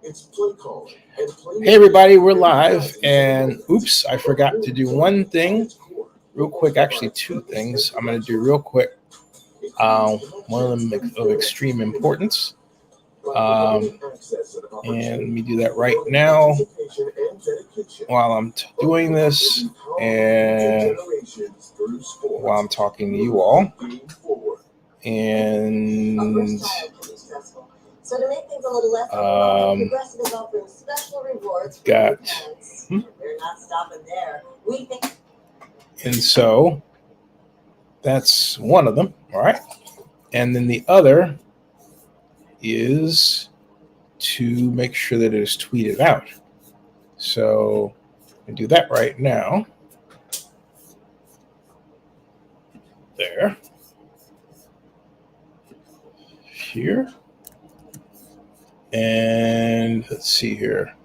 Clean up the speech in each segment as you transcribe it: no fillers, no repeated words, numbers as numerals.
Hey everybody, we're live, and oops, I forgot to do one thing real quick. Actually, two things I'm going to do real quick. One of them of extreme importance, and let me do that right now while I'm doing this, and while I'm talking to you all, and so to make things a little less Progressive is offering special rewards for got We're not stopping there. We think and so that's one of them, all right. And then the other is to make sure that it is tweeted out. So I do that right now. There. Here. And let's see here.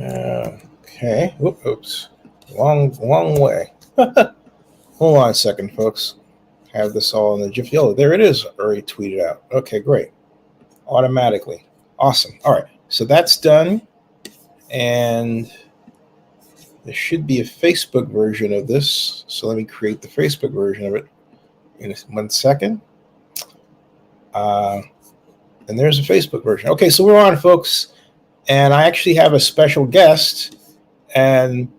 Okay. Oops. Long way. Hold on a second, folks. Have this all in the GIF. Oh, there it is. Already tweeted out. Okay, great. Automatically. Awesome. All right. So that's done. And there should be a Facebook version of this. So let me create the Facebook version of it in 1 second. And there's a Facebook version. Okay, so we're on, folks. And I actually have a special guest. And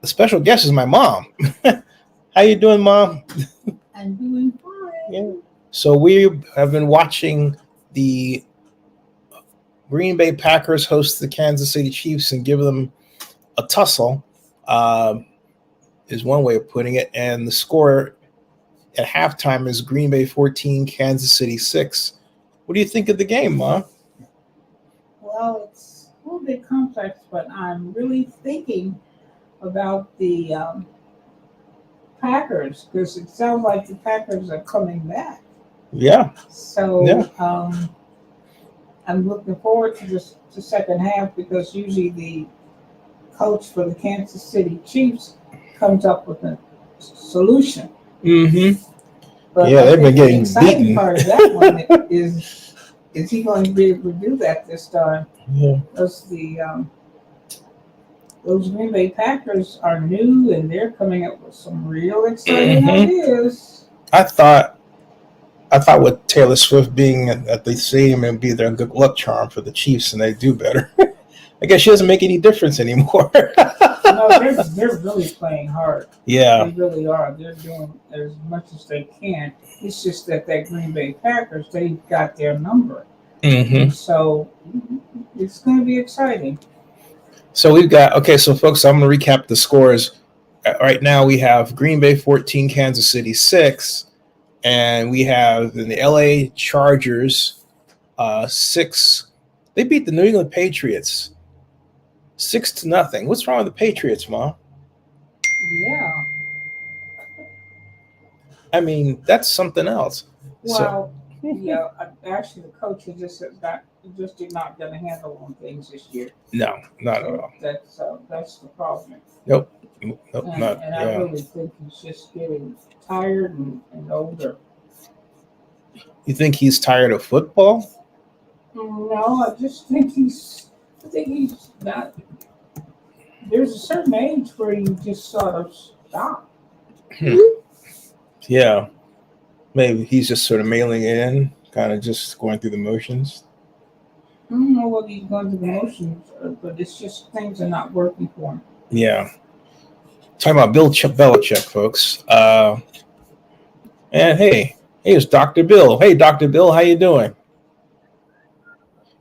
the special guest is my mom. How you doing, Mom? I'm doing fine. Yeah. So we have been watching the Green Bay Packers host the Kansas City Chiefs and give them a tussle, is one way of putting it. And the score at halftime is Green Bay 14, Kansas City 6. What do you think of the game, Mom? Well, it's a little bit complex, but I'm really thinking about the Packers, because it sounds like the Packers are coming back. Yeah. So Yeah. I'm looking forward to the second half, because usually the coach for the Kansas City Chiefs comes up with a solution. Mm-hmm. But yeah, they've been getting the exciting beaten. part of that one is he going to be able to do that this time? Yeah. Because those Green Bay Packers are new, and they're coming up with some real exciting ideas. I thought with Taylor Swift being at the stadium and be their good luck charm for the Chiefs, and they do better. I guess she doesn't make any difference anymore. No, they're really playing hard. Yeah. They really are. They're doing as much as they can. It's just that Green Bay Packers, they got their number. Mm-hmm. So it's going to be exciting. So we've got, okay, so folks, I'm going to recap the scores. Right now we have Green Bay 14, Kansas City 6, and we have in the LA Chargers 6. They beat the New England Patriots 6-0. What's wrong with the Patriots, Mom? Yeah. I mean, that's something else. Well, yeah, actually the coach just did not going to handle on things this year. No, not at all. That's the problem. Nope, And not. I really think he's just getting tired and older. You think he's tired of football? No, I just think he's not. There's a certain age where you just sort of stop. Yeah, maybe he's just sort of mailing it in, kind of just going through the motions. I don't know whether he's going through the motions, but it's just things are not working for him. Yeah. Talking about Bill Belichick, folks. And hey, it's Dr. Bill. Hey, Dr. Bill, how you doing?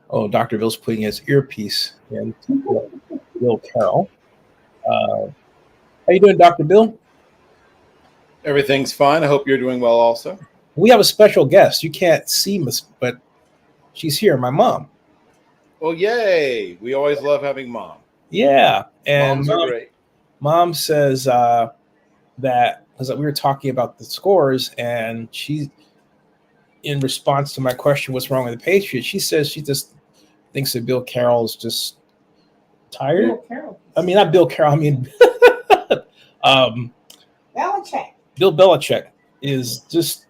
Oh, Dr. Bill's putting his earpiece in. Bill Carroll. How you doing, Dr. Bill? Everything's fine. I hope you're doing well also. We have a special guest. You can't see us, but she's here, my mom. Well, yay. We always love having Mom. Yeah. And Moms are great. Mom says that, because we were talking about the scores, and she, in response to my question, what's wrong with the Patriots, she says she just thinks that Bill Carroll's just tired. Bill Carroll. I mean, not Bill Carroll. I mean, Belichick. Bill Belichick is just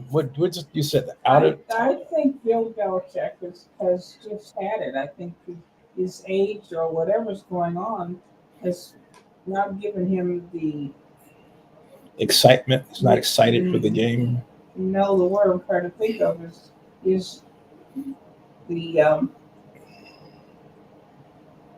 What you said? Out of I think Bill Belichick has just had it. I think his age or whatever's going on has not given him the excitement. He's not excited for the Mm. game. No, the word I'm trying to think of is the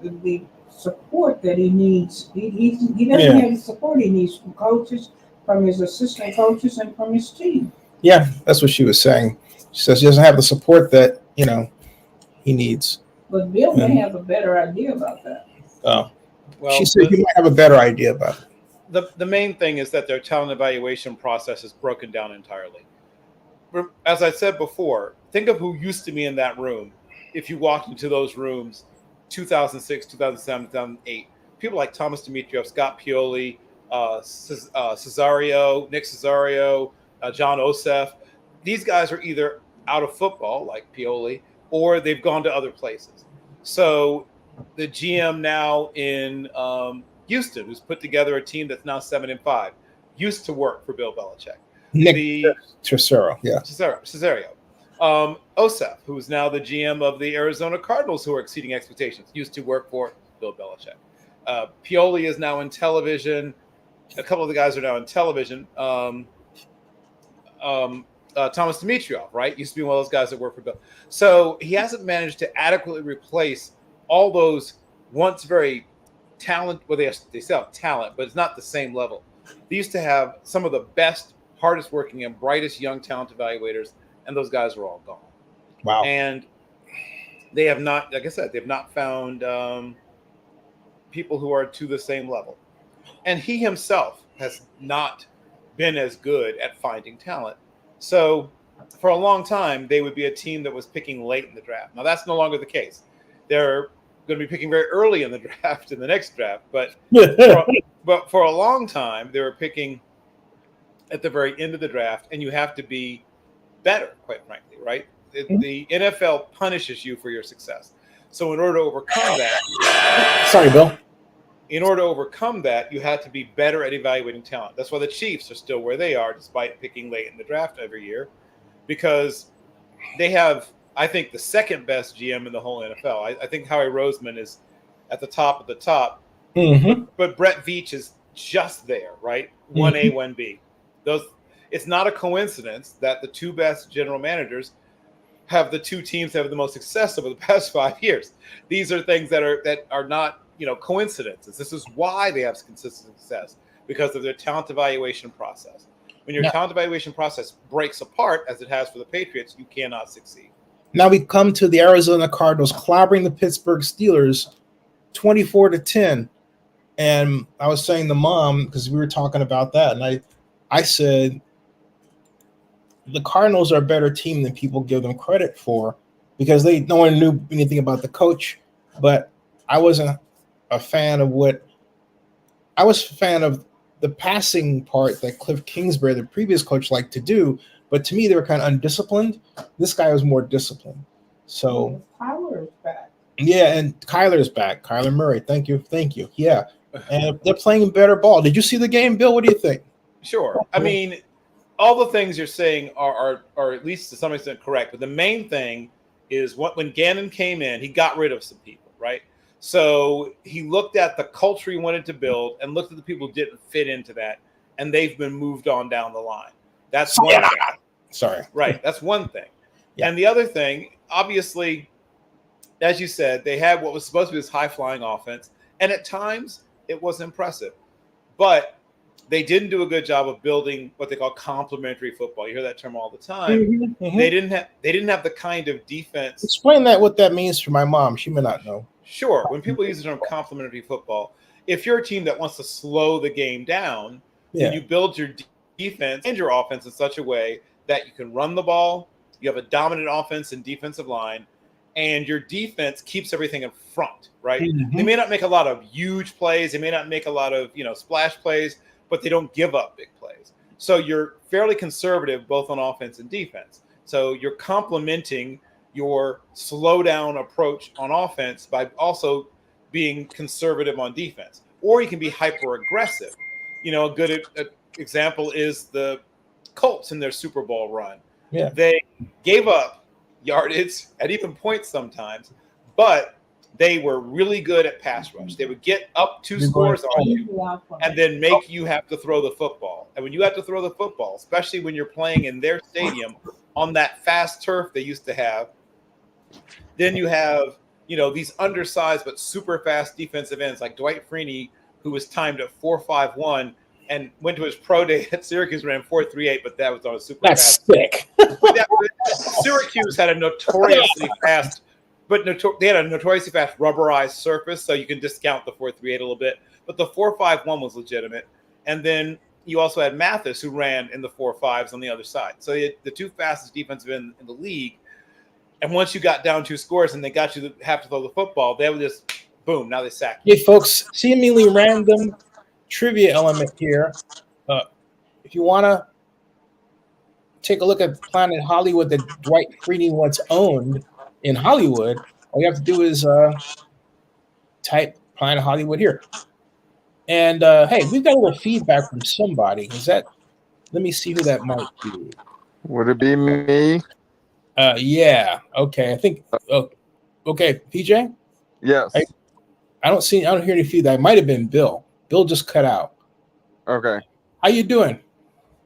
the support that he needs. He doesn't have the support he needs from coaches, from his assistant coaches, and from his team. Yeah, that's what she was saying. She says he doesn't have the support that he needs. But Bill may have a better idea about that. Oh, Well, she said you might have a better idea about it. the main thing is that their talent evaluation process is broken down entirely. As I said before, think of who used to be in that room. If you walked into those rooms, 2006, 2007, 2008, people like Thomas Dimitrov, Scott Pioli, Cesario, Nick Cesario, John Osef. These guys are either out of football, like Pioli, or they've gone to other places. So the GM now in Houston, who's put together a team that's now 7-5, used to work for Bill Belichick. Nick Cesario, yeah. Cesario. Osef, who's now the GM of the Arizona Cardinals, who are exceeding expectations, used to work for Bill Belichick. Pioli is now in television. A couple of the guys are now in television. Thomas Dimitrov, right? Used to be one of those guys that worked for Bill. So he hasn't managed to adequately replace all those once very talented, well, they still have talent, but it's not the same level. They used to have some of the best, hardest working, and brightest young talent evaluators, and those guys are all gone. Wow. And they have not, like I said, they've not found people who are to the same level. And he himself has not been as good at finding talent. So for a long time, they would be a team that was picking late in the draft. Now, that's no longer the case. They're going to be picking very early in the draft, in the next draft. But for a long time, they were picking at the very end of the draft, and you have to be better, quite frankly, right? The NFL punishes you for your success. So in order to overcome that... Sorry, Bill. In order to overcome that, you have to be better at evaluating talent. That's why the Chiefs are still where they are, despite picking late in the draft every year, because they have, I think, the second best GM in the whole NFL. I think Howie Roseman is at the top of the top, but Brett Veach is just there, right? 1A, 1B. It's not a coincidence that the two best general managers have the two teams that have the most success over the past 5 years. These are things that are not coincidences. This is why they have consistent success, because of their talent evaluation process. When your talent evaluation process breaks apart, as it has for the Patriots, you cannot succeed. Now we come to the Arizona Cardinals clobbering the Pittsburgh Steelers 24-10. And I was saying to Mom, because we were talking about that, and I said the Cardinals are a better team than people give them credit for, because no one knew anything about the coach. But I wasn't a fan of I was a fan of the passing part that Cliff Kingsbury, the previous coach, liked to do. But to me, they were kind of undisciplined. This guy was more disciplined. So Kyler's back. Yeah, and Kyler's back. Kyler Murray. Thank you. Yeah. And they're playing better ball. Did you see the game, Bill? What do you think? Sure. I mean, all the things you're saying are at least to some extent correct. But the main thing is when Gannon came in, he got rid of some people, right? So he looked at the culture he wanted to build and looked at the people who didn't fit into that, and they've been moved on down the line. That's one thing. Sorry. Right. That's one thing. Yeah. And the other thing, obviously, as you said, they had what was supposed to be this high-flying offense, and at times it was impressive. But they didn't do a good job of building what they call complementary football. You hear that term all the time. They didn't have the kind of defense. Explain what that means for my mom. She may not know. Sure. When people use the term complementary football, if you're a team that wants to slow the game down, then you build your defense and your offense in such a way that you can run the ball, you have a dominant offense and defensive line, and your defense keeps everything in front, right? They may not make a lot of huge plays. They may not make a lot of, splash plays, but they don't give up big plays. So you're fairly conservative both on offense and defense. So you're complementing your slow down approach on offense by also being conservative on defense. Or you can be hyper aggressive. A good example is the Colts in their Super Bowl run. Yeah. They gave up yardage at even points sometimes, but they were really good at pass rush. They would get up 2 scores on you and then make you have to throw the football. And when you have to throw the football, especially when you're playing in their stadium on that fast turf they used to have, then you have, these undersized but super fast defensive ends like Dwight Freeney, who was timed at 4.51 and went to his pro day at Syracuse, ran 4.38, but that was on a super That's fast. sick. Syracuse had a notoriously fast, but they had a notoriously fast rubberized surface, so you can discount the 4.38 a little bit. But the 4.51 was legitimate. And then you also had Mathis, who ran in the 4.5s on the other side. So you had the 2 fastest defensive ends in the league. And once you got down 2 scores and they got you to have to throw the football, they would just, boom, now they sack you. Hey, folks, seemingly random trivia element here. If you want to take a look at Planet Hollywood that Dwight Freeney once owned in Hollywood, all you have to do is type Planet Hollywood here. And hey, we've got a little feedback from somebody. Let me see who that might be. Would it be me? Yeah. Okay. I think. Okay, PJ. Yes. I don't hear any feedback. It might have been Bill. Bill just cut out. Okay. How you doing?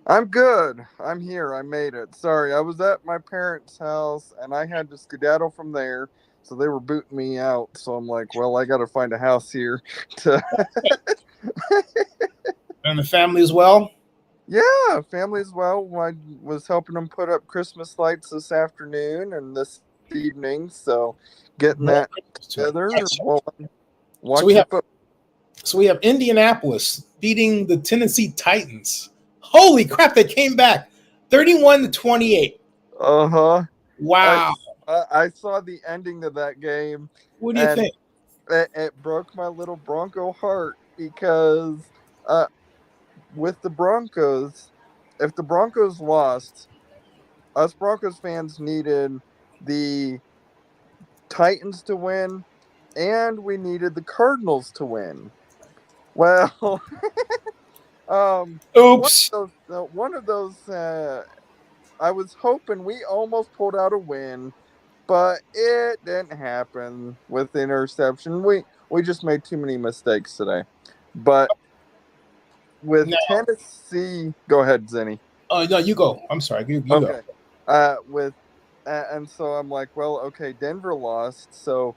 I'm good. I'm here. I made it. Sorry, I was at my parents' house and I had to skedaddle from there, so they were booting me out. So I'm like, well, I got to find a house here. And the family as well? Yeah, family as well. I was helping them put up Christmas lights this afternoon and this evening, so getting that together. So we have Indianapolis beating the Tennessee Titans. Holy crap, they came back 31-28. Uh-huh. Wow. I saw the ending of that game. What do you think? It broke my little Bronco heart because with the Broncos, if the Broncos lost, us Broncos fans needed the Titans to win, and we needed the Cardinals to win. Well, Oops. One of those I was hoping we almost pulled out a win, but it didn't happen with the interception. We just made too many mistakes today. But with Tennessee, go ahead, Zenny. Oh no, you go. I'm sorry. You okay. Go. And so I'm like, well, okay, Denver lost, so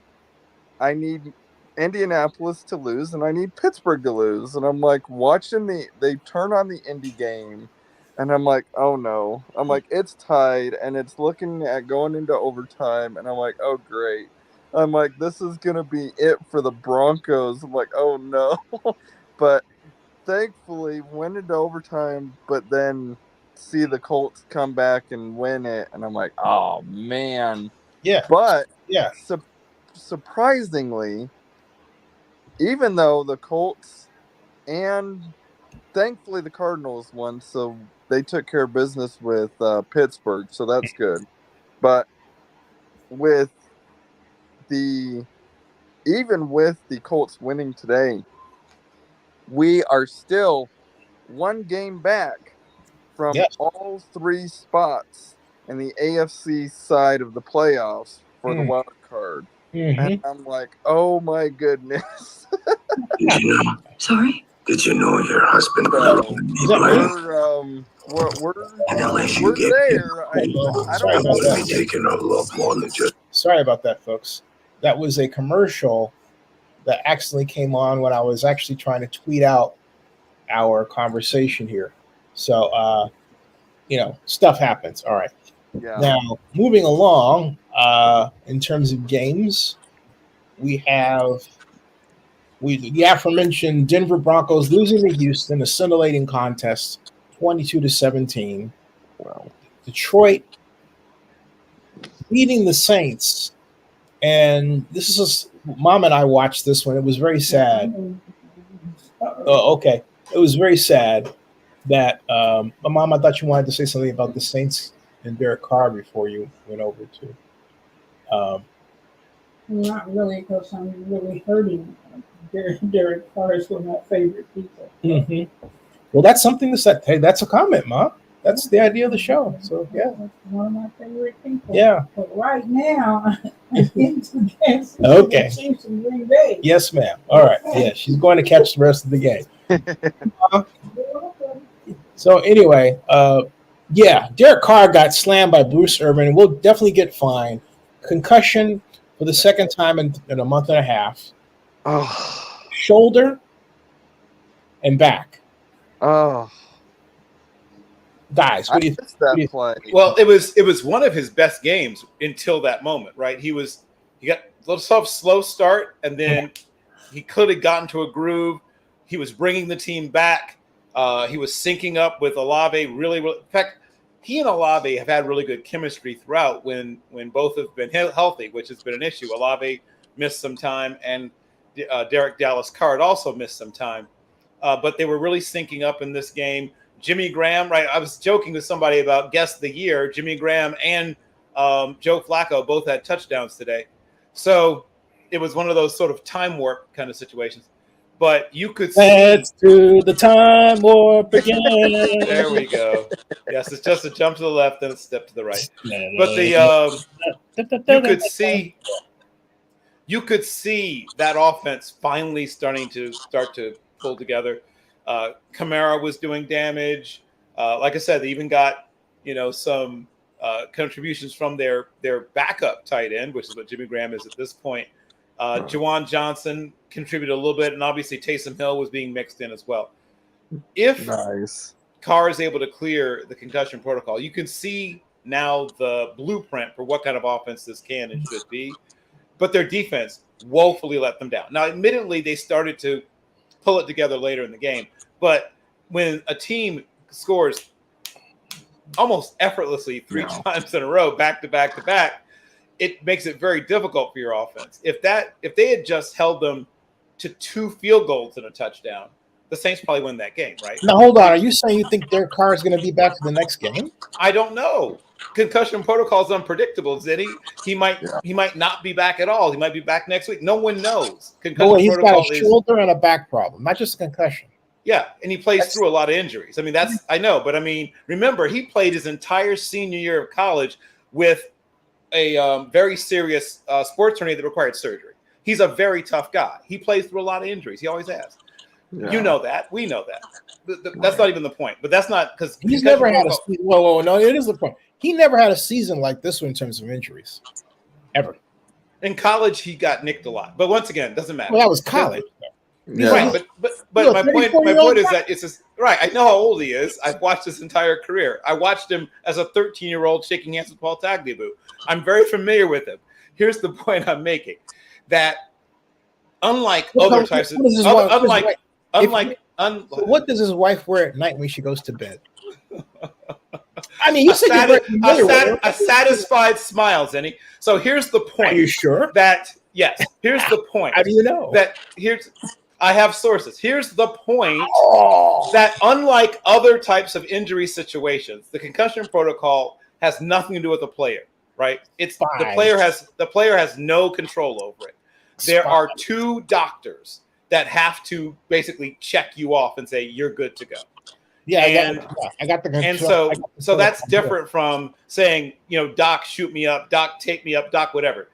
I need Indianapolis to lose, and I need Pittsburgh to lose. And I'm like watching they turn on the Indy game, and I'm like, oh no. I'm like, it's tied, and it's looking at going into overtime, and I'm like, oh great. I'm like, this is gonna be it for the Broncos. I'm like, oh no. But thankfully went into overtime, but then see the Colts come back and win it, and I'm like, oh man. Yeah. But yeah. Surprisingly, even though the Colts and thankfully the Cardinals won, so they took care of business with Pittsburgh, so that's good. But even with the Colts winning today, we are still one game back from all 3 spots in the AFC side of the playoffs for the wild card. Mm-hmm. And I'm like, oh my goodness. Did you know? Sorry? Did you know your husband we're there. I don't know. Taking a lot more than just. Sorry about that, folks. That was a commercial that accidentally came on when I was actually trying to tweet out our conversation here. So, stuff happens. All right. Yeah. Now, moving along, in terms of games, we have the aforementioned Denver Broncos losing to Houston, a scintillating contest, 22-17. Wow. Detroit beating the Saints, and this is Mom and I watched this one. It was very sad. Oh, okay. It was very sad that Mom, I thought you wanted to say something about the Saints and Derek Carr before you went over to. Not really, because I'm really hurting. Derek Carr is one of my favorite people. Mm-hmm. Well, that's something to say. Hey, that's a comment, Mom. That's the idea of the show. So yeah, That's one of my favorite people. yeah. But right now, I'm into Kansas City Okay. Chiefs and Green Bay. Yes, ma'am. All right. Yeah, she's going to catch the rest of the game. So anyway, yeah, Derek Carr got slammed by Bruce Irvin. Will definitely get fined. Concussion for the second time in a month and a half. Oh, Shoulder and back. oh, Guys, I what do you missed what do that you- play. Well, it was one of his best games until that moment, right? He got a little slow start, and then he could have gotten to a groove. He was bringing the team back. He was syncing up with Olave really. In fact, he and Olave have had really good chemistry throughout when both have been healthy, which has been an issue. Olave missed some time, and Derek Dallas Card also missed some time. But they were really syncing up in this game. Jimmy Graham, right? I was joking with somebody about guess the year. Jimmy Graham and Joe Flacco both had touchdowns today. So it was one of those sort of time warp kind of situations. But you could see. Let's do the time warp again. There we go. Yes, it's just a jump to the left and a step to the right. But you could see that offense finally starting to pull together. Kamara was doing damage. Like I said, they even got some contributions from their backup tight end, which is what Jimmy Graham is at this point. Juwan Johnson contributed a little bit, and obviously Taysom Hill was being mixed in as well. If Nice. Carr is able to clear the concussion protocol, you can see now the blueprint for what kind of offense this can and should be. But their defense woefully let them down. Now, admittedly, they started to pull it together later in the game. But when a team scores almost effortlessly three times in a row, back to back to back, it makes it very difficult for your offense. If they had just held them to 2 field goals and a touchdown, the Saints probably win that game, right? Now hold on. Are you saying you think Derek Carr is going to be back for the next game? I don't know. Concussion protocol is unpredictable, Zenny. He might not be back at all. He might be back next week. No one knows. Boy, he's got a shoulder and a back problem, not just a concussion. Yeah, and he plays through a lot of injuries. I mean, I know, but I mean, remember, he played his entire senior year of college with a very serious sports hernia that required surgery. He's a very tough guy. He plays through a lot of injuries. He always has. Yeah. You know that. We know that. That's not even the point. But that's not because he's never had a season. Whoa, no, it is the point. He never had a season like this one in terms of injuries, ever. In college, he got nicked a lot. But once again, it doesn't matter. Well, that was college. Yeah. Right, but my point is that it's just, right. I know how old he is. I've watched his entire career. I watched him as a 13-year-old shaking hands with Paul Tagliabue. I'm very familiar with him. Here's the point I'm making: that unlike other types of, what does his wife wear at night when she goes to bed? I mean, a satisfied smile, Zenny. So here's the point. Are you sure? Yes. Here's the point. How do you know? I have sources. Here's the point that unlike other types of injury situations, the concussion protocol has nothing to do with the player, right? It's the player has no control over it. There are 2 doctors that have to basically check you off and say you're good to go. Yeah, I got the control. And so that's different from saying, Doc, shoot me up, Doc, take me up, Doc, whatever.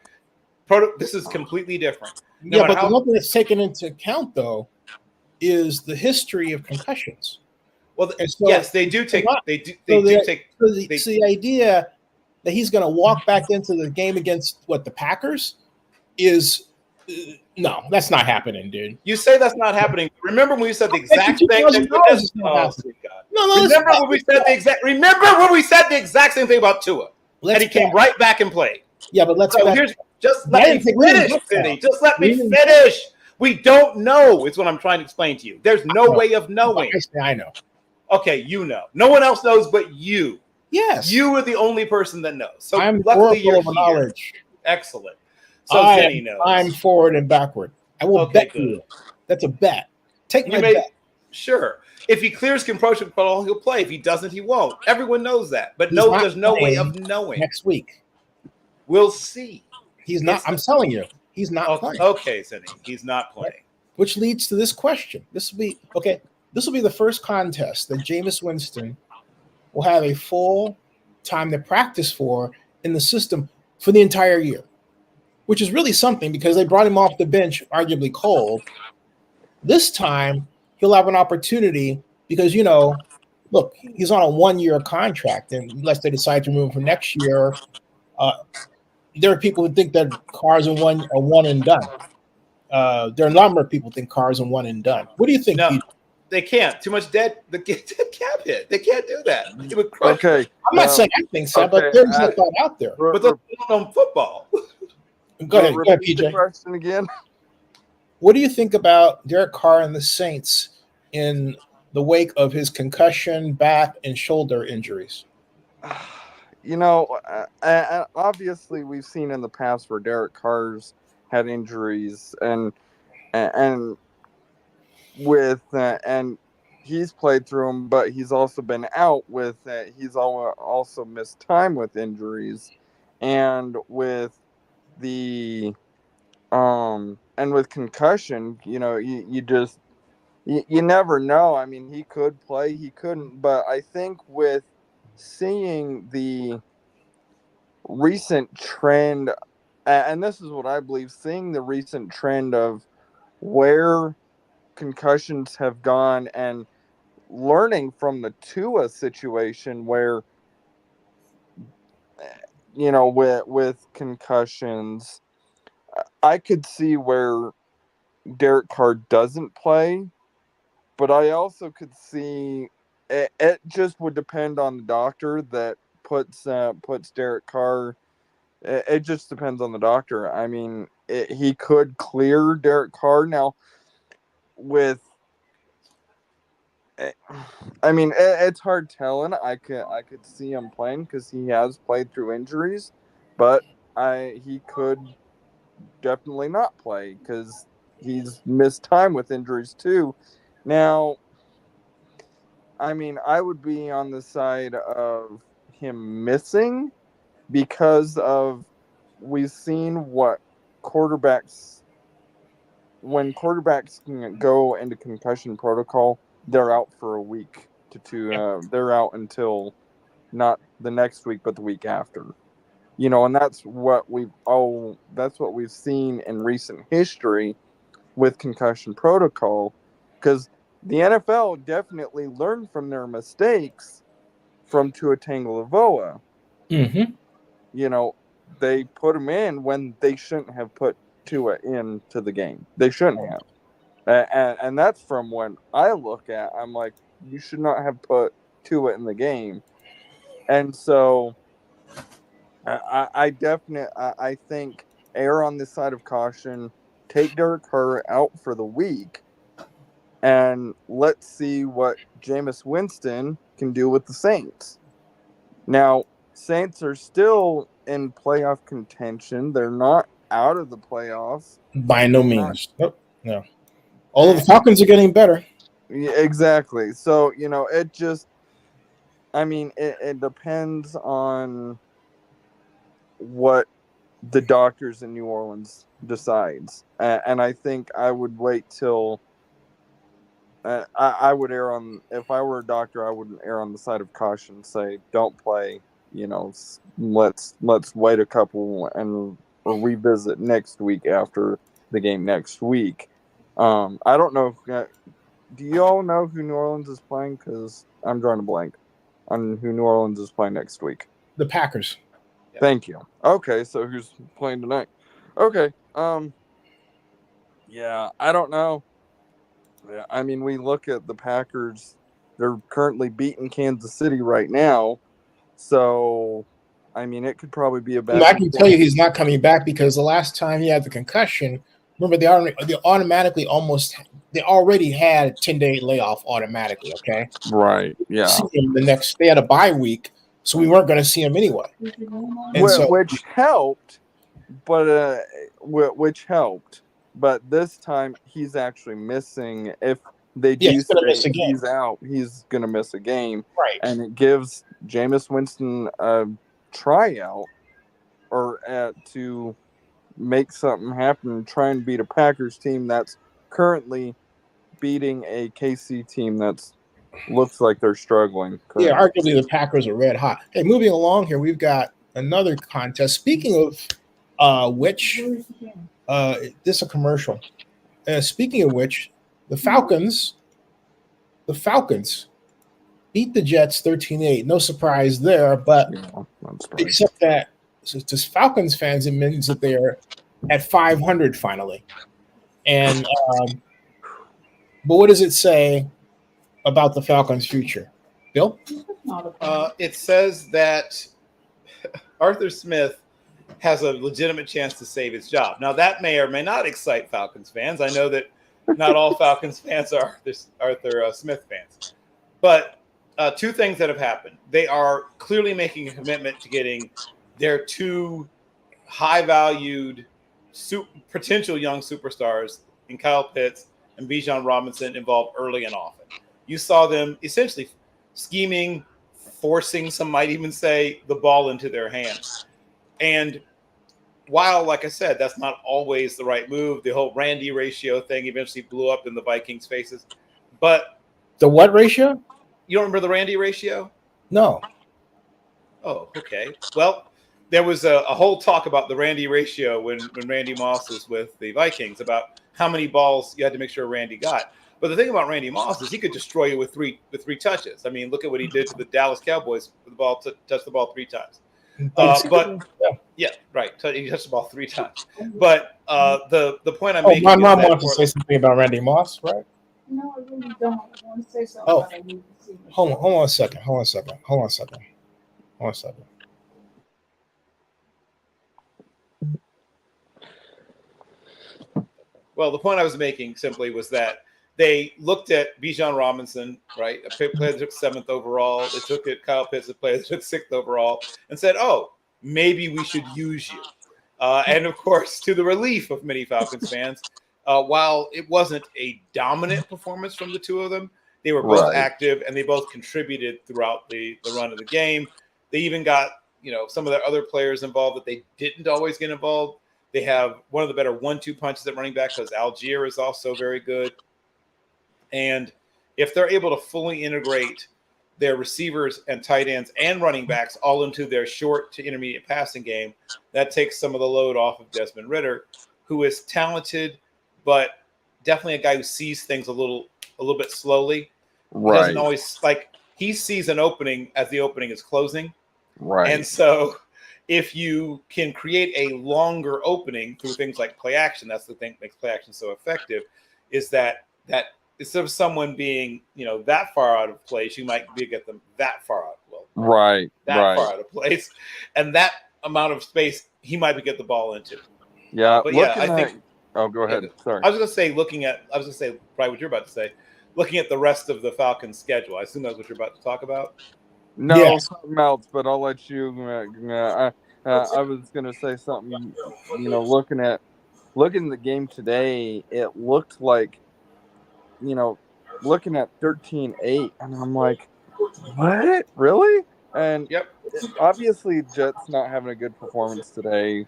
This is completely different. But the one thing that's taken into account, though, is the history of concussions. Well, yes, they do take. The idea that he's going to walk back into the game against the Packers is no, that's not happening, dude. You say that's not happening. Remember when we said the exact thing? Remember when we said the exact same thing about Tua, and he came right back and played. Yeah, but just let me finish, Vinny. Just let me finish. We don't know. It's what I'm trying to explain to you. There's no way of knowing. I know. Okay, you know. No one else knows but you. Yes. You are the only person that knows. So I'm luckily you're full of knowledge. Excellent. So Vinny knows. I'm forward and backward. I will bet you. That's a bet. Take my bet. Sure. If he clears compression protocol, he'll play. If he doesn't, he won't. Everyone knows that. But there's no way of knowing. Next week. We'll see. He's not. I'm telling you, he's not playing. Okay, Zenny, he's not playing. Which leads to this question. This will be the first contest that Jameis Winston will have a full time to practice for in the system for the entire year, which is really something because they brought him off the bench, arguably cold. This time, he'll have an opportunity because, look, he's on a 1-year contract, and unless they decide to remove him for next year, uh, there are people who think that cars are one and done. There are a number of people who think cars are one and done. What do you think, No, PJ? they can't. Too much dead cap hit. They can't do that. It would crush. Okay. I'm not saying I think so, but okay, there's a thought out there. But they'll on football. Go ahead, repeat the PJ. question again. What do you think about Derek Carr and the Saints in the wake of his concussion, back, and shoulder injuries? Obviously we've seen in the past where Derek Carr's had injuries and with and he's played through them, but he's also been out with he's also missed time with injuries, and with the and with concussion, you never know. I mean, he could play, he couldn't, but I think with seeing the recent trend, and this is what I believe, seeing the recent trend of where concussions have gone and learning from the Tua situation where, with concussions, I could see where Derek Carr doesn't play, but I also could see it just would depend on the doctor that puts Derek Carr. It just depends on the doctor. I mean, he could clear Derek Carr now. I mean, it's hard telling. I could see him playing because he has played through injuries, but he could definitely not play because he's missed time with injuries too. Now, I mean, I would be on the side of him missing because of we've seen what quarterbacks when quarterbacks can go into concussion protocol, they're out for a week to two. They're out until not the next week, but the week after. And that's what we've seen in recent history with concussion protocol, because the NFL definitely learned from their mistakes from Tua Tagovailoa. Mm-hmm. They put him in when they shouldn't have put Tua into the game. They shouldn't have. And that's from when I look at, I'm like, you should not have put Tua in the game. And so I think err on the side of caution, take Derek Carr out for the week, and let's see what Jameis Winston can do with the Saints. Now, Saints are still in playoff contention. They're not out of the playoffs. By no means. Nope. No. All of the Falcons are getting better. Yeah, exactly. So, it just, I mean, it depends on what the doctors in New Orleans decides. And I think I would wait till I would err on, if I were a doctor, I would err on the side of caution, say don't play, let's wait a couple and or revisit next week after the game next week. I don't know do you all know who New Orleans is playing? Because I'm drawing a blank on who New Orleans is playing next week. The Packers. Thank you. Okay, so who's playing tonight? Okay. Yeah, I don't know. Yeah, I mean, we look at the Packers. They're currently beating Kansas City right now. So, I mean, it could probably be a bad. I can tell you he's not coming back because the last time he had the concussion, remember they already had a 10-day layoff automatically. Okay, right? Yeah. See him they had a bye week, so we weren't going to see him anyway. Which helped, but which helped. But this time he's actually missing. If they do say he's out, he's going to miss a game. Right. And it gives Jameis Winston a tryout or to make something happen and try and beat a Packers team that's currently beating a KC team that's looks like they're struggling. Yeah, currently. arguably the Packers are red hot. Hey, moving along here, we've got another contest. Speaking of which, this is a commercial. Speaking of which, the Falcons beat the Jets 13-8. No surprise there, but Yeah, that's right. except that to Falcons fans, it means that they're at 500 finally. And but what does it say about the Falcons' future, Bill? It says that Arthur Smith has a legitimate chance to save his job. Now, that may or may not excite Falcons fans. I know that not all Falcons fans are Arthur Smith fans. But two things that have happened. They are clearly making a commitment to getting their two high-valued potential young superstars in Kyle Pitts and Bijan Robinson involved early and often. You saw them essentially scheming, forcing, some might even say, the ball into their hands. And while, like I said, that's not always the right move, the whole Randy ratio thing eventually blew up in the Vikings' faces. But the what ratio? You don't remember the Randy ratio? No. Oh, okay. Well, there was a whole talk about the Randy ratio when Randy Moss was with the Vikings about how many balls you had to make sure Randy got. But the thing about Randy Moss is he could destroy you with three touches. I mean, look at what he did to the Dallas Cowboys with the ball touched the ball 3 times. But yeah, right. He touched the ball 3 times. But the point I'm making. My mom wants to say something about Randy Moss, right? No, I really don't. I want to say something. Oh, but I need to see hold on a second. Well, the point I was making simply was that they looked at Bijan Robinson, right, a player that took 7th overall. They took at Kyle Pitts, a player that took 6th overall, and said, "Oh, maybe we should use you." And of course, to the relief of many Falcons fans, while it wasn't a dominant performance from the two of them, they were both active and they both contributed throughout the run of the game. They even got some of their other players involved that they didn't always get involved. They have one of the better 1-2 punches at running back because Algier is also very good. And if they're able to fully integrate their receivers and tight ends and running backs all into their short to intermediate passing game, that takes some of the load off of Desmond Ridder, who is talented, but definitely a guy who sees things a little bit slowly. Right. He doesn't always he sees an opening as the opening is closing. Right. And so if you can create a longer opening through things like play action, that's the thing that makes play action so effective, is that instead of someone being, that far out of place, you might get them that far out. Well, far out of place. And that amount of space he might get the ball into. Yeah. But yeah, I think. Oh, go ahead. Sorry. I was going to say, probably what you're about to say, looking at the rest of the Falcons' schedule. I assume that's what you're about to talk about. No, something else, but I'll let you. I was going to say something. Looking at the game today, it looked like, looking at 13-8, and I'm like, what? Really? And obviously, Jets not having a good performance today.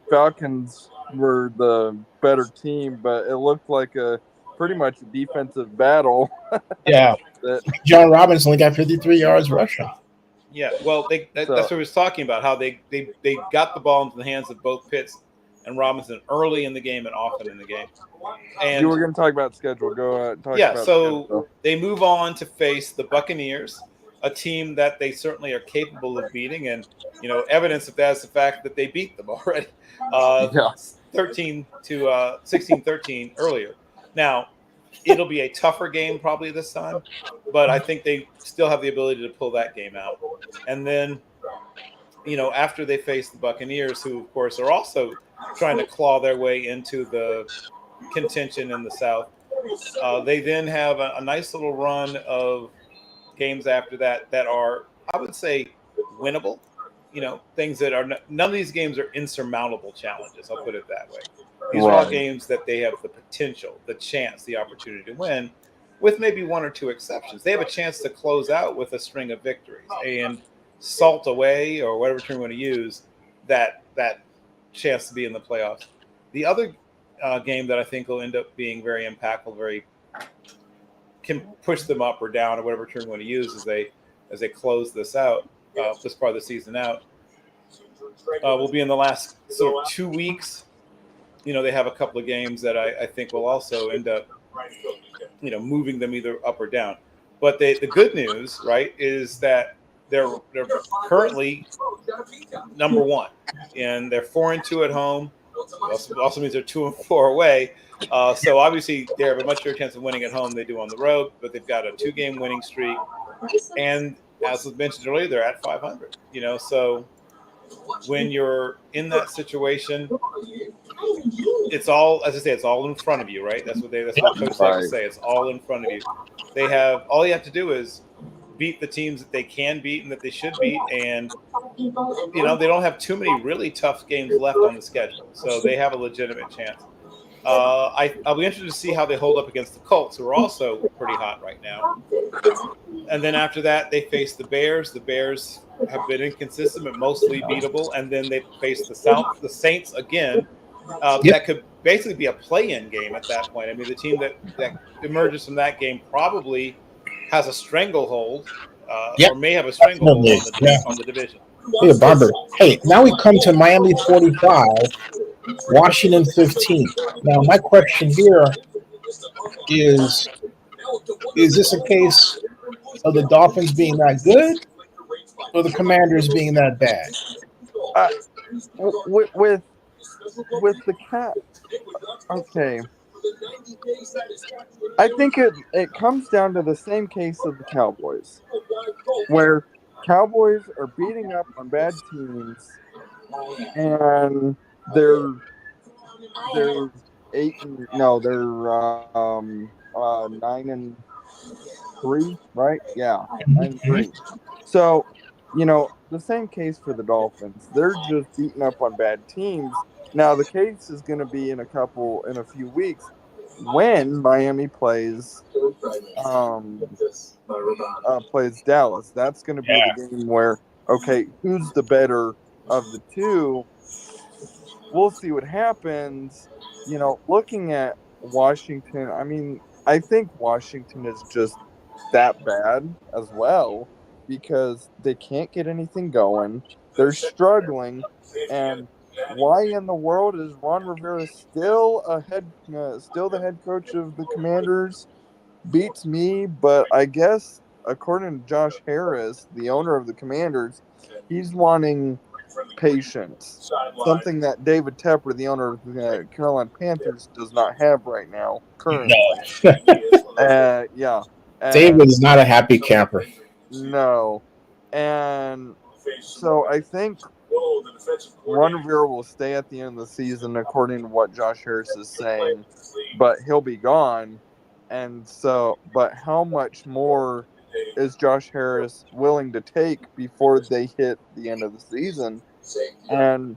Falcons were the better team, but it looked like a pretty much a defensive battle. Yeah. John Robinson only got 53 yards rushing. Yeah, well, that's what I was talking about, how they got the ball into the hands of both Pitts and Robinson early in the game and often in the game. And you were going to talk about schedule. Go talk about schedule. They move on to face the Buccaneers, a team that they certainly are capable of beating, and evidence of that is the fact that they beat them already, 16-13 earlier. Now, it'll be a tougher game probably this time, but I think they still have the ability to pull that game out. And then, after they face the Buccaneers, who of course are also trying to claw their way into the contention in the South, they then have a nice little run of games after that are, I would say, winnable. Things that are none of these games are insurmountable challenges. I'll put it that way. These are all games that they have the potential, the chance, the opportunity to win, with maybe 1 or 2 exceptions. They have a chance to close out with a string of victories and salt away, or whatever term you want to use, that chance to be in the playoffs. The other game that I think will end up being very impactful, very can push them up or down or whatever term you want to use as they close this out, this part of the season out. Will be in the last sort of 2 weeks. They have a couple of games that I think will also end up, moving them either up or down. But the good news, right, is that they're currently number one, and they're 4-2 at home. Also means they're 2-4 away. So obviously they have a much better chance of winning at home than they do on the road. But they've got a 2-game winning streak, and as was mentioned earlier, they're at 500. So when you're in that situation, it's all, as I say, it's all in front of you, right? That's what coaches like to say. It's all in front of you. All you have to do is beat the teams that they can beat and that they should beat, and they don't have too many really tough games left on the schedule, so they have a legitimate chance. I'll be interested to see how they hold up against the Colts, who are also pretty hot right now. And then after that, they face the Bears. The Bears have been inconsistent but mostly beatable, and then they face the Saints again. That could basically be a play-in game at that point. I mean, the team that emerges from that game probably has a stranglehold, or may have a stranglehold on the division. Hey, Barber. Hey, now we come to Miami 45, Washington 15. Now, my question here is this a case of the Dolphins being that good or the Commanders being that bad? With the cat, okay. I think it comes down to the same case of the Cowboys, where Cowboys are beating up on bad teams, and they're 9-3, right? Yeah, 9-3. So, the same case for the Dolphins. They're just beating up on bad teams. Now, the case is going to be in a few weeks when Miami plays Dallas. That's going to be the game where, okay, who's the better of the two? We'll see what happens. Looking at Washington, I mean, I think Washington is just that bad as well because they can't get anything going. They're struggling, and why in the world is Ron Rivera still the head coach of the Commanders? Beats me, but I guess according to Josh Harris, the owner of the Commanders, he's wanting patience, something that David Tepper, the owner of the Carolina Panthers, does not have right now currently. David is not a happy camper. No, and so I think Ron Rivera will stay at the end of the season, according to what Josh Harris is saying, but he'll be gone. And so, but how much more is Josh Harris willing to take before they hit the end of the season? And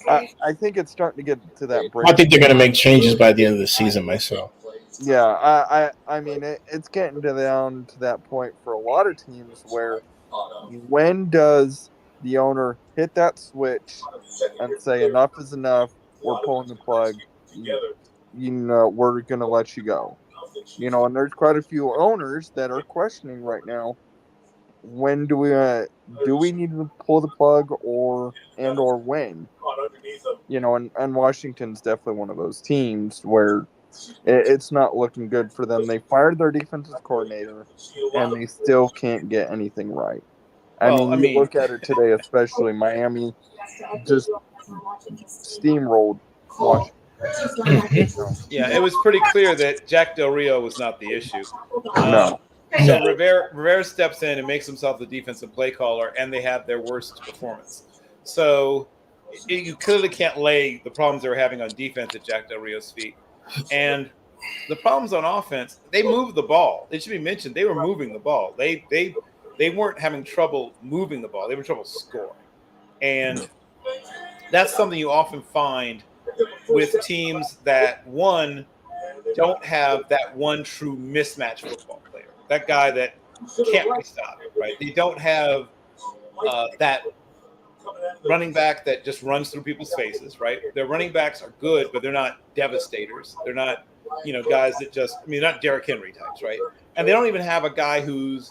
I think it's starting to get to that break. I think they're going to make changes by the end of the season myself. Yeah, I mean, it's getting down to that point for a lot of teams where when does the owner hit that switch and say enough is enough, we're pulling the plug, we're going to let you go. And there's quite a few owners that are questioning right now, when do we need to pull the plug or when? And Washington's definitely one of those teams where it's not looking good for them. They fired their defensive coordinator, and they still can't get anything right. I mean, look at it today, especially Miami just steamrolled Washington. Yeah, it was pretty clear that Jack Del Rio was not the issue. No. So Rivera steps in and makes himself the defensive play caller, and they have their worst performance. So you clearly can't lay the problems they were having on defense at Jack Del Rio's feet. And the problems on offense, they moved the ball. It should be mentioned they were moving the ball. They weren't having trouble moving the ball. They were having trouble scoring. And that's something you often find with teams that, one, don't have that one true mismatch football player. That guy that can't be stopped, right? They don't have that running back that just runs through people's faces, right? Their running backs are good, but they're not devastators. They're not guys that just, not Derrick Henry types, right? And they don't even have a guy who's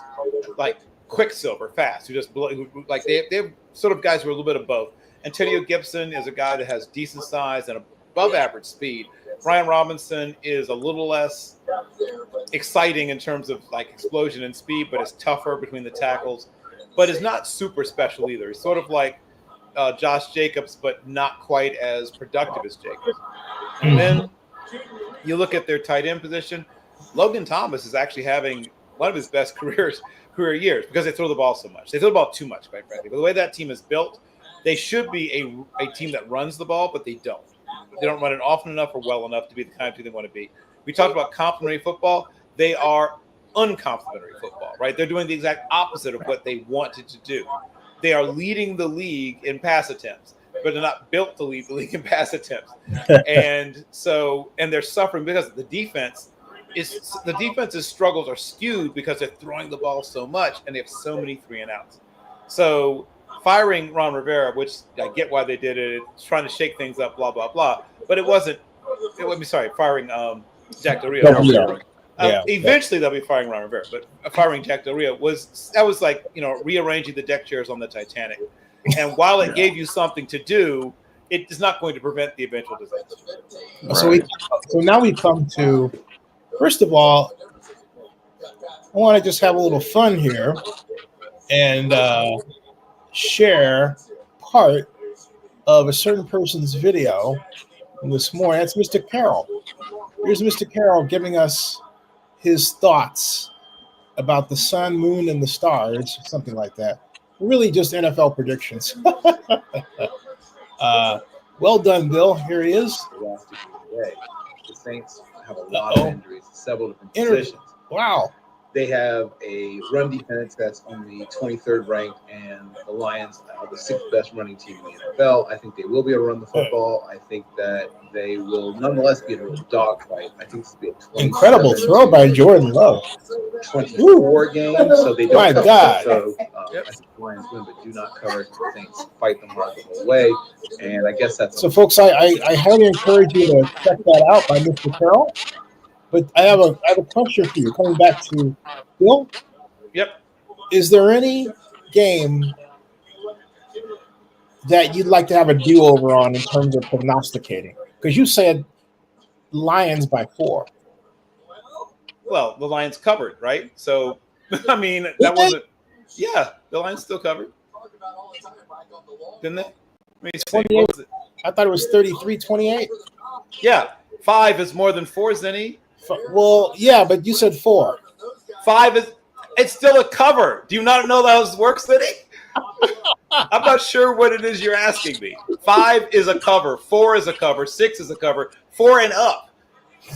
like Quicksilver fast, who just like they have sort of guys who are a little bit of both. Antonio Gibson is a guy that has decent size and above average speed. Brian Robinson is a little less exciting in terms of like explosion and speed, but is tougher between the tackles, but is not super special either. He's sort of like Josh Jacobs, but not quite as productive as Jacobs. And then you look at their tight end position. Logan Thomas is actually having one of his best career years because they throw the ball so much. They throw the ball too much, quite frankly. But the way that team is built, they should be a team that runs the ball, but they don't. They don't run it often enough or well enough to be the kind of team they want to be. We talked about complementary football. They are uncomplimentary football, right? They're doing the exact opposite of what they wanted to do. They are leading the league in pass attempts, but they're not built to lead the league in pass attempts. And they're suffering because the defense's struggles are skewed because they're throwing the ball so much and they have so many 3-and-outs. So firing Ron Rivera, which I get why they did it, it's trying to shake things up, blah, blah, blah. But firing Jack Del Rio. Eventually they'll be firing Ron Rivera, but firing Jack Del Rio was like, rearranging the deck chairs on the Titanic. And while it gave you something to do, it is not going to prevent the eventual disaster. Right. So now we come to, first of all, I want to just have a little fun here and share part of a certain person's video this morning. That's Mr. Carroll. Here's Mr. Carroll giving us his thoughts about the sun, moon, and the stars, something like that. Really just NFL predictions. Well done, Bill. Here he is. The Saints have a lot of injuries, several different positions. Wow. They have a run defense that's only 23rd ranked, and the Lions are the 6th best running team in the NFL. I think they will be able to run the football. I think that they will nonetheless be in a real dogfight. I think this will be a incredible throw by Jordan Love. 24 games, so they don't My cover. God. So I think the Lions win, but do not cover. The Saints fight them hard the whole way, and I guess that's so. Folks, I highly encourage you to check that out by Mr. Carroll. But I have a question for you. Coming back to Bill. Yep. Is there any game that you'd like to have a do-over on in terms of prognosticating? Because you said Lions by 4. Well, the Lions covered, right? So, that wasn't. Yeah, the Lions still covered. Didn't they? I thought it was 33-28. Yeah, 5 is more than 4, Zenny. Well, yeah, but you said 4. 5 it's still a cover. Do you not know how this works, Zenny? I'm not sure what it is you're asking me. 5 is a cover. 4 is a cover. 6 is a cover. 4 and up,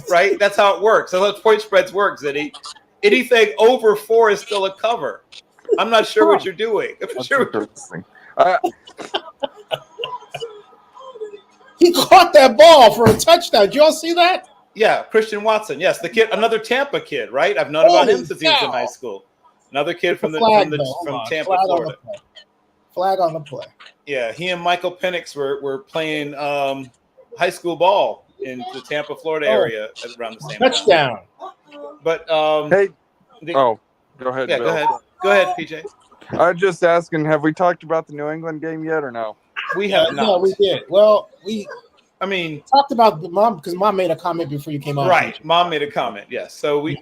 right? That's how it works. That's how point spreads work, Zenny. Anything over 4 is still a cover. I'm not sure what you're doing. He caught that ball for a touchdown. Did you all see that? Yeah, Christian Watson. Yes, the kid, another Tampa kid, right? I've known about him since he was in high school. Another kid from Tampa, Florida. Flag on the play. Yeah, he and Michael Penix were playing high school ball in the Tampa, Florida area around the same touchdown. Time. But go ahead. Yeah, Bill. Go ahead, PJ. I'm just asking, have we talked about the New England game yet or no? We have not. No, we did. Well, talked about the mom because mom made a comment before you came on. Right, mom made a comment. Yes, so we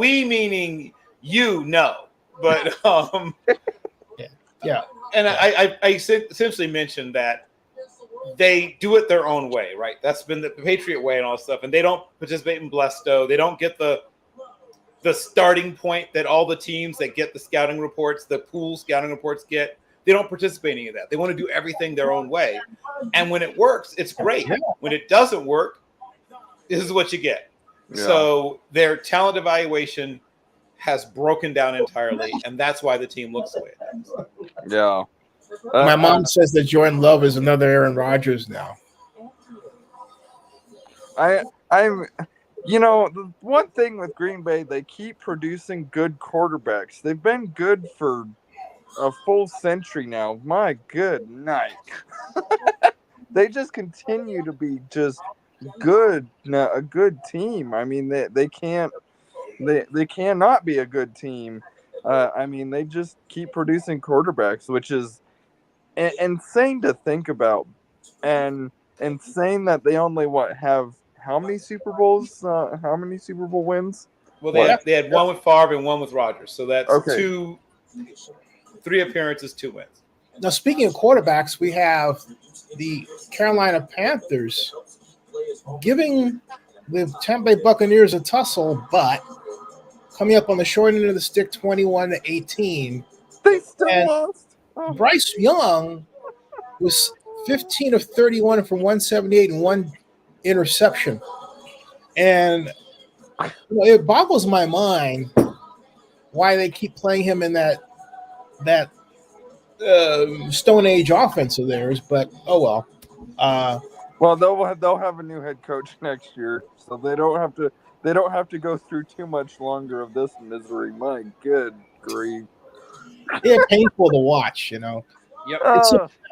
meaning you know, but yeah. And I essentially mentioned that they do it their own way, right? That's been the Patriot way and all that stuff, and they don't participate in Blesto. They don't get the starting point that all the teams that get the scouting reports, the pool scouting reports get. They don't participate in any of that. They want to do everything their own way. And when it works, it's great. When it doesn't work, this is what you get. Yeah. So their talent evaluation has broken down entirely, and that's why the team looks the way it does. Yeah. My mom says that Jordan Love is another Aaron Rodgers now. I'm the one thing with Green Bay, they keep producing good quarterbacks. They've been good for a full century now. My good night. They just continue to be just a good team. I mean, they cannot be a good team. I mean, they just keep producing quarterbacks, which is insane to think about, and insane that they only have how many Super Bowls? How many Super Bowl wins? Well, What? they had one with Favre and one with Rodgers, so that's Okay. 3 appearances, 2 wins. Now, speaking of quarterbacks, we have the Carolina Panthers giving the Tampa Bay Buccaneers a tussle, but coming up on the short end of the stick, 21-18. They still And lost. Oh. Bryce Young was 15 of 31 for 178 and 1 interception. And it boggles my mind why they keep playing him in that Stone Age offense of theirs. But oh well. Well, they'll have a new head coach next year, so they don't have to go through too much longer of this misery. My good grief. Yeah, painful to watch. Yep.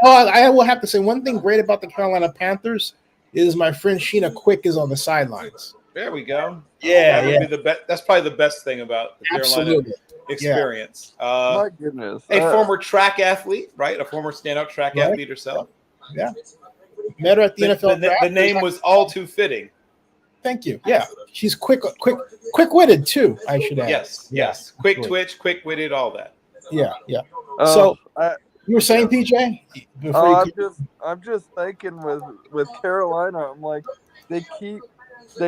I will have to say one thing great about the Carolina Panthers is my friend Sheena Quick is on the sidelines. There we go. Yeah, that would be the best. That's probably the best thing about the Carolina experience. My goodness. A former track athlete, right? A former standout track athlete herself. Yeah. Met her at the NFL draft. The name was all too fitting. Thank you. Yeah, she's quick-witted too. I should add. Yes. Quick twitch, quick-witted, all that. Yeah. So you were saying, PJ? I'm just thinking with Carolina. I'm like, they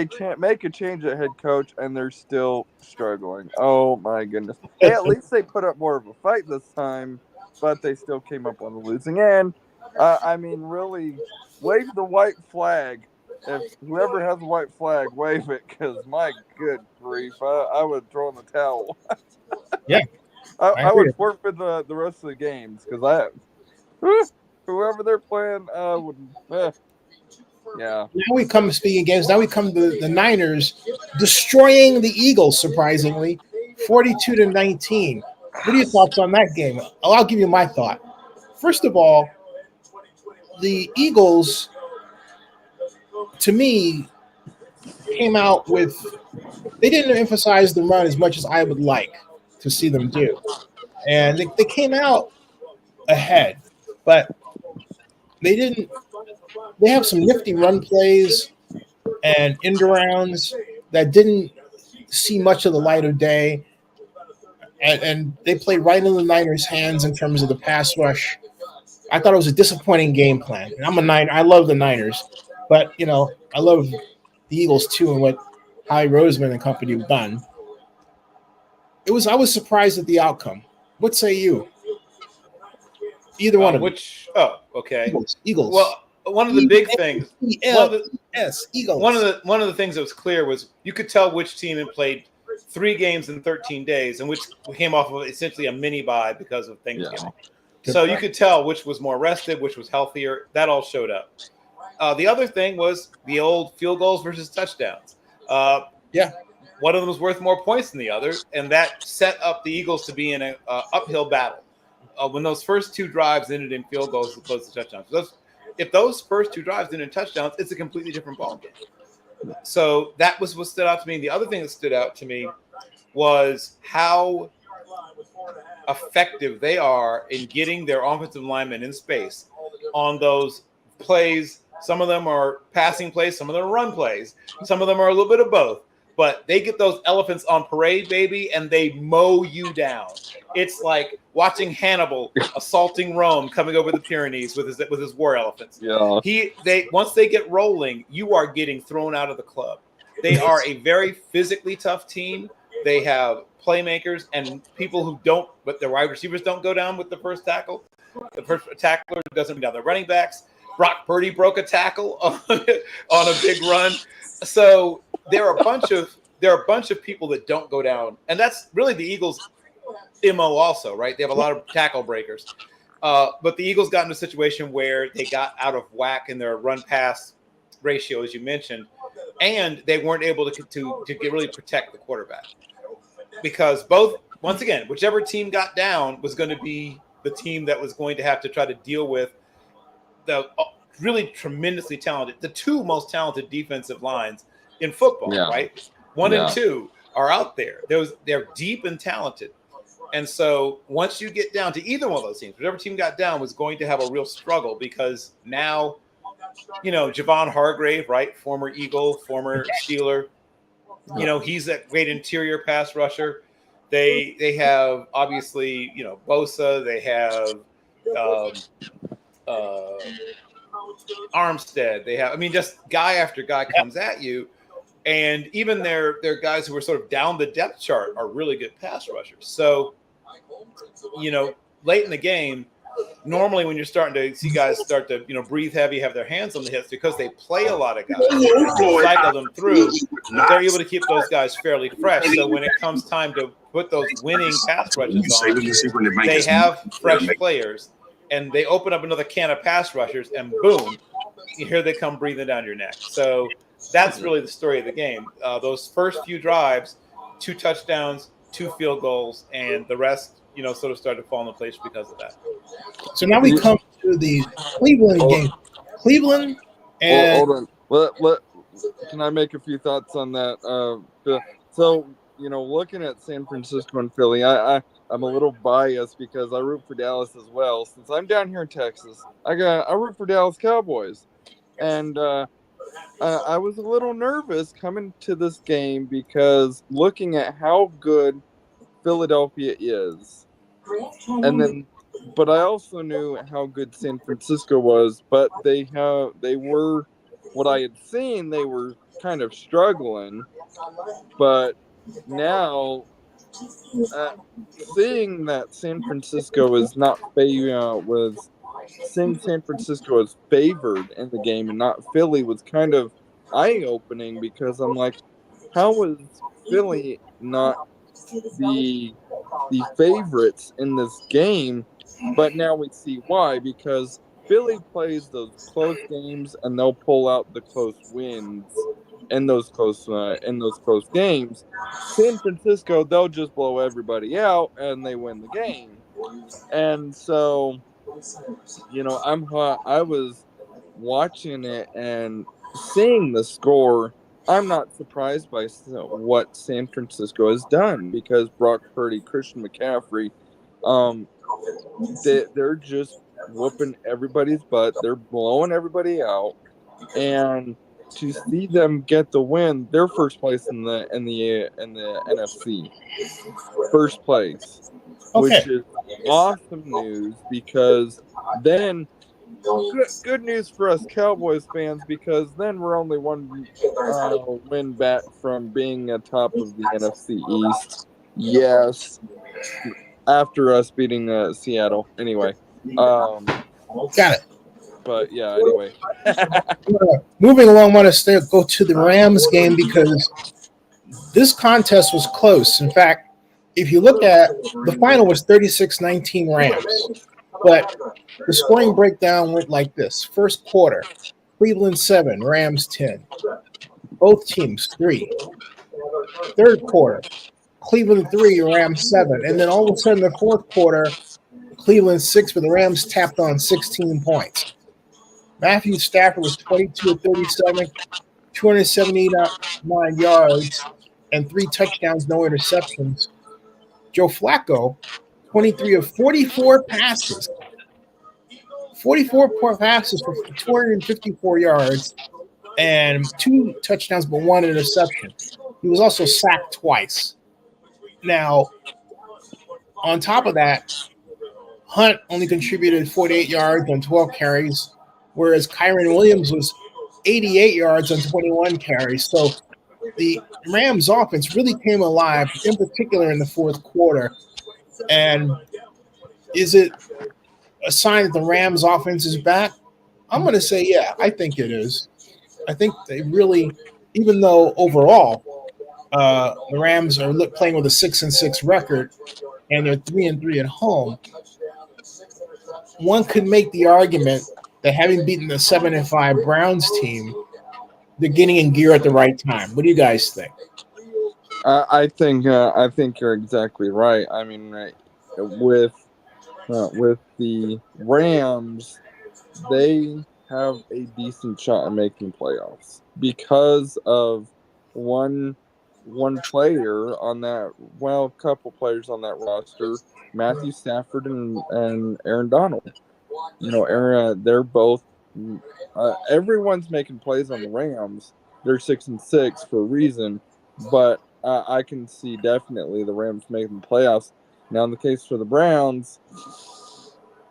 can't make a change at head coach, and they're still struggling. Oh my goodness! Hey, at least they put up more of a fight this time, but they still came up on the losing end. I mean, really, wave the white flag. If whoever has a white flag, wave it, because my good grief, I would throw in the towel. Yeah. I would forfeit the rest of the games, because whoever they're playing would. Yeah. Now we come, speaking of games, now we come to the Niners destroying the Eagles, surprisingly, 42-19. What are your thoughts on that game? I'll give you my thought. First of all, the Eagles, to me, came out with – they didn't emphasize the run as much as I would like to see them do. And they came out ahead, but they didn't – they have some nifty run plays and end arounds that didn't see much of the light of day. And they played right in the Niners' hands in terms of the pass rush. I thought it was a disappointing game plan. And I'm a Niner. I love the Niners. But, I love the Eagles too and what Howie Roseman and company have done. I was surprised at the outcome. What say you? Either one of them. Okay. Eagles. Well, one of the big things. Eagles. One of the things that was clear was you could tell which team had played 3 games in 13 days and which came off of essentially a mini bye because of Thanksgiving. Yeah. So you could tell which was more rested, which was healthier. That all showed up. The other thing was the old field goals versus touchdowns. One of them was worth more points than the other, and that set up the Eagles to be in an uphill battle. When those first 2 drives ended in field goals as opposed to touchdowns. If those first 2 drives ended in touchdowns, it's a completely different ballgame. So that was what stood out to me. The other thing that stood out to me was how effective they are in getting their offensive linemen in space on those plays. Some of them are passing plays, some of them are run plays, some of them are a little bit of both. But they get those elephants on parade, baby, and they mow you down. It's like watching Hannibal assaulting Rome coming over the Pyrenees with his war elephants. Yeah. Once they get rolling, you are getting thrown out of the club. They are a very physically tough team. They have playmakers and people who don't, but the wide receivers don't go down with the first tackle. The first tackler doesn't go down. The running backs. Brock Purdy broke a tackle on a big run. So there are a bunch of people that don't go down, and that's really the Eagles' MO also, right? They have a lot of tackle breakers, but the Eagles got in a situation where they got out of whack in their run-pass ratio, as you mentioned, and they weren't able to really protect the quarterback because once again, whichever team got down was going to be the team that was going to have to try to deal with the really tremendously talented. The two most talented defensive lines in football, Yeah. right? One Yeah. and two are out there. They're deep and talented. And so once you get down to either one of those teams, whatever team got down was going to have a real struggle because now, Javon Hargrave, right? Former Eagle, former Steeler. He's that great interior pass rusher. They have obviously, Bosa. They have Armstead. They have, just guy after guy comes at you. And even their guys who were sort of down the depth chart are really good pass rushers. So, late in the game, normally when you're starting to see guys start to, breathe heavy, have their hands on the hips because they play a lot of guys, cycle them through, they're able to keep those guys fairly fresh. So when it comes time to put those winning pass rushes on, they have fresh players and they open up another can of pass rushers and boom, here they come breathing down your neck. So that's really the story of the game. Those first few drives, 2 touchdowns, 2 field goals, and the rest, sort of started to fall into place because of that. So now we come to the Cleveland game. Cleveland and hold on. Can I make a few thoughts on that? So looking at San Francisco and Philly, I'm a little biased because I root for Dallas as well. Since I'm down here in Texas, I root for Dallas Cowboys, and I was a little nervous coming to this game because looking at how good Philadelphia is, but I also knew how good San Francisco was. But they were what I had seen. They were kind of struggling, but now seeing that San Francisco is not seeing San Francisco as favored in the game and not Philly was kind of eye-opening because I'm like, how was Philly not the favorites in this game? But now we see why, because Philly plays those close games and they'll pull out the close wins in those close games. San Francisco, they'll just blow everybody out and they win the game. And so, I was watching it and seeing the score. I'm not surprised by what San Francisco has done because Brock Purdy, Christian McCaffrey, they're just whooping everybody's butt. They're blowing everybody out, and to see them get the win, they're first place in the NFC, first place, which is awesome news because then good news for us Cowboys fans because then we're only one win back from being atop of the NFC East. Yes, after us beating Seattle. Anyway, got it. But yeah, anyway. Moving along, I want to go to the Rams game because this contest was close. In fact, if you look at the final was 36-19 Rams, but the scoring breakdown went like this. First quarter, Cleveland 7, Rams 10. Both teams 3. Third quarter, Cleveland 3, Rams 7. And then all of a sudden, the fourth quarter, Cleveland 6, but the Rams tapped on 16 points. Matthew Stafford was 22 of 37, 279 yards, and 3 touchdowns, no interceptions. Joe Flacco, 23 of 44 passes. 44 passes for 254 yards and 2 touchdowns, but 1 interception. He was also sacked twice. Now, on top of that, Hunt only contributed 48 yards on 12 carries, whereas Kyron Williams was 88 yards on 21 carries. So the Rams offense really came alive, in particular in the fourth quarter. And is it a sign that the Rams offense is back? I'm going to say, yeah, I think it is. I think they really, even though overall the Rams are playing with a 6-6 record and they're 3-3 at home, one could make the argument that having beaten the 7-5 Browns team, they're getting in gear at the right time. What do you guys think? I think you're exactly right. I mean, with the Rams, they have a decent shot at making playoffs because of one player on that, well, a couple players on that roster, Matthew Stafford and Aaron Donald. Aaron, they're both. Everyone's making plays on the Rams. They're 6-6 for a reason, but I can see definitely the Rams making the playoffs. Now, in the case for the Browns,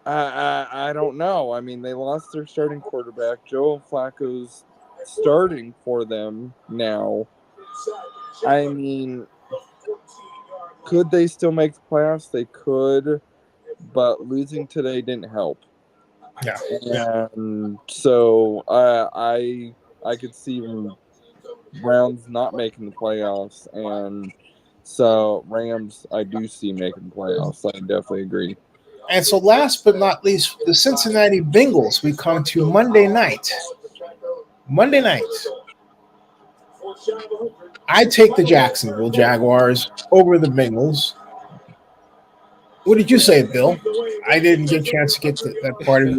I don't know. I mean, they lost their starting quarterback. Joe Flacco's starting for them now. I mean, could they still make the playoffs? They could, but losing today didn't help. Yeah. And so I could see Browns not making the playoffs, and so Rams I do see making the playoffs. I definitely agree. And so, last but not least, the Cincinnati Bengals. We come to Monday night. Monday night. I take the Jacksonville Jaguars over the Bengals. What did you say, Bill? I didn't get a chance to get to that part of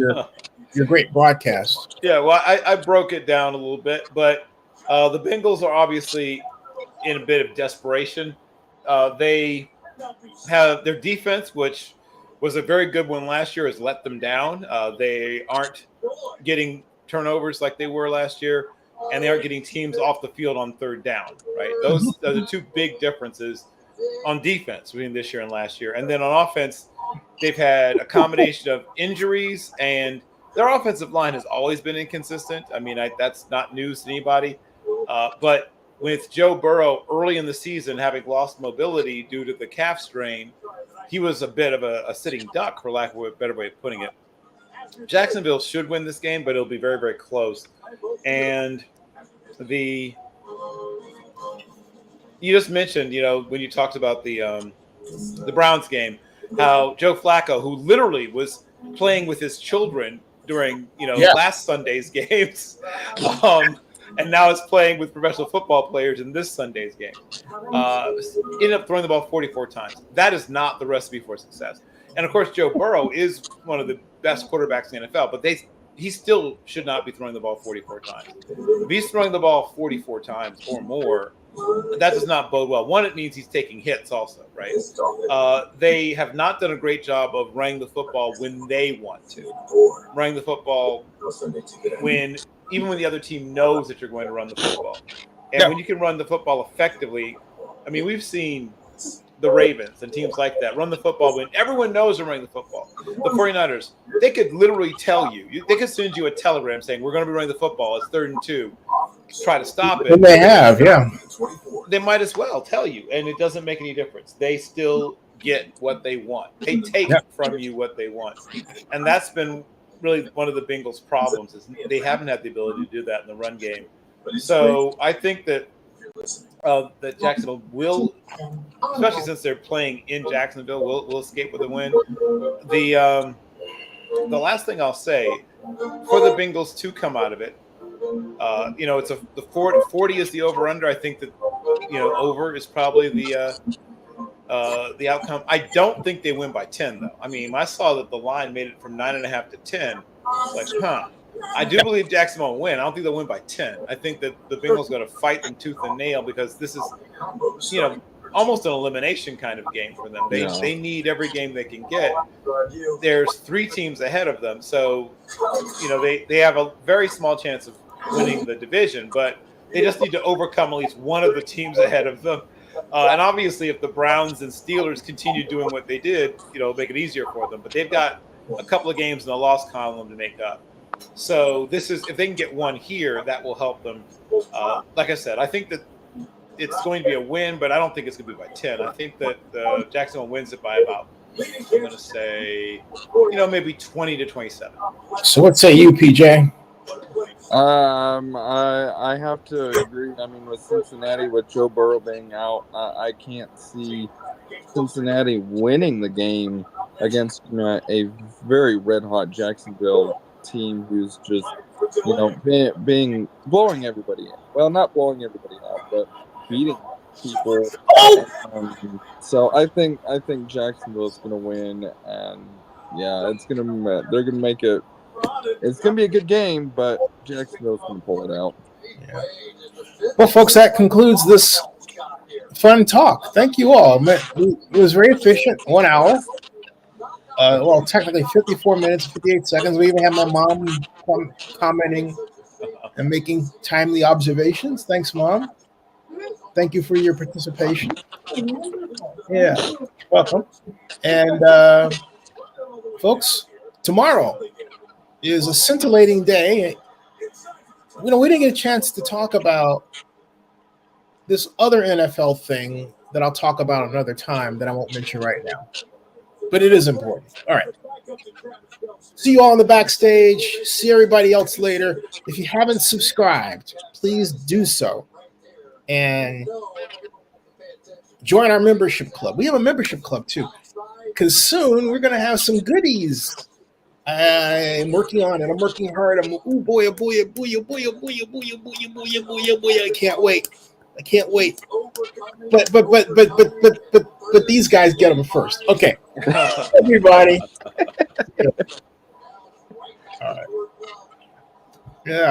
your great broadcast. Yeah, well, I broke it down a little bit, but the Bengals are obviously in a bit of desperation. They have their defense, which was a very good one last year, has let them down. They aren't getting turnovers like they were last year, and they aren't getting teams off the field on third down, right? Those are the two big differences on defense between this year and last year. And then on offense, they've had a combination of injuries, and their offensive line has always been inconsistent. I mean, that's not news to anybody. But with Joe Burrow early in the season having lost mobility due to the calf strain, he was a bit of a sitting duck, for lack of a better way of putting it. Jacksonville should win this game, but it'll be very, very close. And you just mentioned, when you talked about the Browns game, how Joe Flacco, who literally was playing with his children during, last Sunday's games, and now is playing with professional football players in this Sunday's game, ended up throwing the ball 44 times. That is not the recipe for success. And, of course, Joe Burrow is one of the best quarterbacks in the NFL, but he still should not be throwing the ball 44 times. If he's throwing the ball 44 times or more, that does not bode well. One, it means he's taking hits also, right? They have not done a great job of running the football when they want to. Running the football even when the other team knows that you're going to run the football. And when you can run the football effectively, I mean, we've seen the Ravens and teams like that run the football when everyone knows they're running the football. The 49ers, they could literally tell you. They could send you a telegram saying, we're going to be running the football. It's 3rd and 2. Try to stop it. And they have, yeah. They might as well tell you, and it doesn't make any difference. They still get what they want. They take from you what they want. And that's been really one of the Bengals' problems is they haven't had the ability to do that in the run game. So I think that Jacksonville will, especially since they're playing in Jacksonville, will escape with a win. The last thing I'll say, for the Bengals to come out of it, it's the 40 is the over-under. I think that over is probably the outcome. I don't think they win by 10 though. I mean, I saw that the line made it from 9.5 to 10. It's like, I do believe Jacksonville will win. I don't think they'll win by 10. I think that the Bengals are going to fight them tooth and nail because this is, almost an elimination kind of game for them. They need every game they can get. There's 3 teams ahead of them, so they have a very small chance of winning the division, but they just need to overcome at least one of the teams ahead of them. And obviously, if the Browns and Steelers continue doing what they did, make it easier for them. But they've got a couple of games in the loss column to make up. So this is, if they can get one here, that will help them. Like I said, I think that it's going to be a win, but I don't think it's going to be by 10. I think that Jacksonville wins it by about, I'm going to say, maybe 20 to 27. So what say you, PJ? I have to agree. I mean, with Cincinnati, with Joe Burrow being out, I can't see Cincinnati winning the game against a very red-hot Jacksonville team who's just, blowing everybody out. Well, not blowing everybody out, but beating people. So I think Jacksonville's going to win, and they're going to make it It's going to be a good game, but Jacksonville's going to pull it out. Yeah. Well, folks, that concludes this fun talk. Thank you all. It was very efficient. 1 hour. Well, technically 54 minutes, 58 seconds. We even had my mom commenting and making timely observations. Thanks, Mom. Thank you for your participation. Yeah, welcome. And folks, tomorrow is a scintillating day. We didn't get a chance to talk about this other NFL thing that I'll talk about another time that I won't mention right now. But it is important. All right. See you all in the backstage. See everybody else later. If you haven't subscribed, please do so. And join our membership club. We have a membership club too. Because soon we're going to have some goodies. I'm working on it. I'm working hard. I can't wait. I can't wait. But these guys get them first. Okay. Everybody. All right. Yeah.